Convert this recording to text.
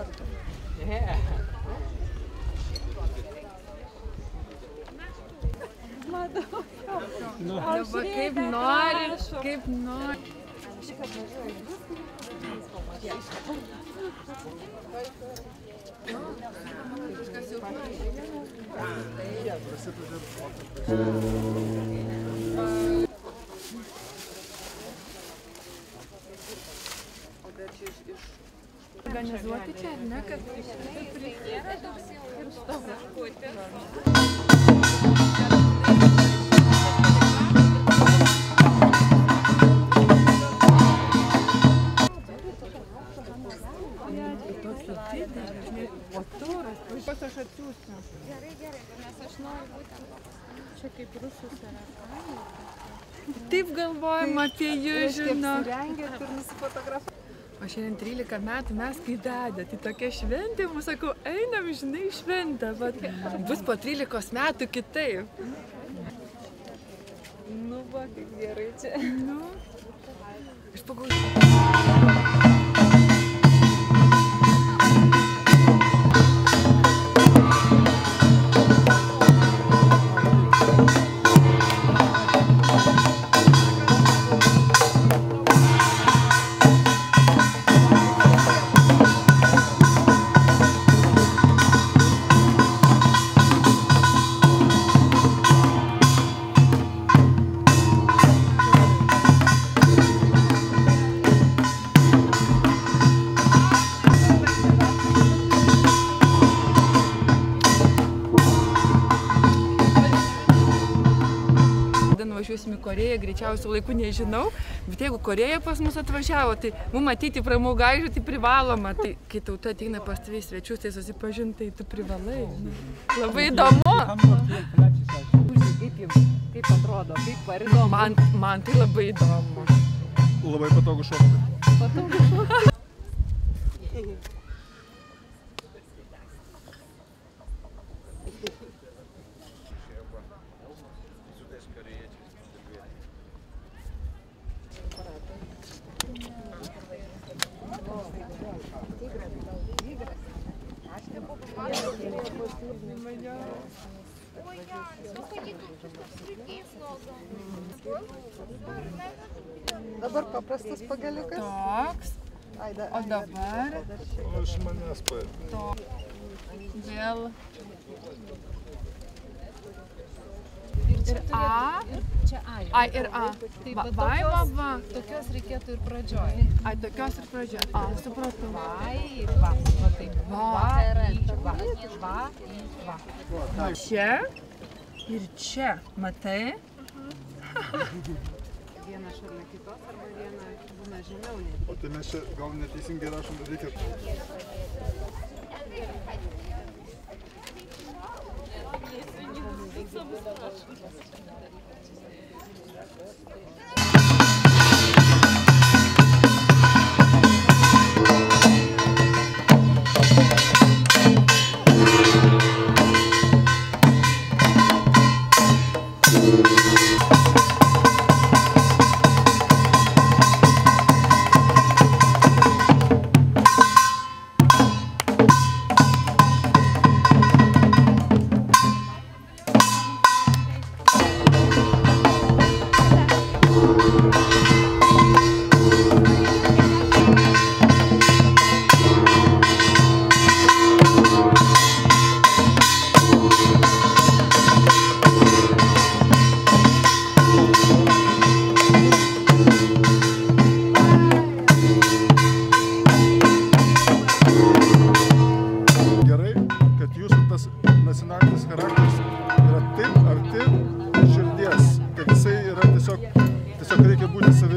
kartą. Matau. Dabar kaip nori, kaip nori. Organizuoti čia, ar ne, kad premjera toks jau ir stovi. O turas, pas aš atsiųsiu. Gerai, nes aš noriu būtent čia kaip rusų sarafai. Taip galvojam apie jus, žinau. Rengėt ir nusifotografavot. O šiandien 13 metų mes kai vedė, tai tokia šventė, mums sakau, einam, žinai, šventę, bet bus po 13 metų kitaip. Nu va, kaip gerai čia. Nu, aš pagalvoju. Važiuosim į Korėją, greičiausiai laiku nežinau, bet jeigu Korėja pas mus atvažiavo, tai mums atyti pramogaižų, tai privaloma. Tai kai tauta ateina pas tavai svečius, tai susipažinti, tai tu privalai. Labai įdomu. Kaip atrodo, kaip ar įdomu? Man tai labai įdomu. Labai patogu šokti. Patogu šokti. Dabar paprastas pagaliukas. Toks. O dabar. O iš manęs paėmė. Toks. Vėl. Ir A. Čia A. A ir A. Va. Tokios reikėtų ir pradžioj. A, tokios ir pradžia. A, supratau. Va, va taip. Va. Čia ir čia, matai? Viena šalia kitos arba viena būna žemiau. O tai mes čia gal neteisingai rašom, reikia. nacionalinis charakteris yra taip arti širdies, kad jisai yra tiesiog reikia būti savimi.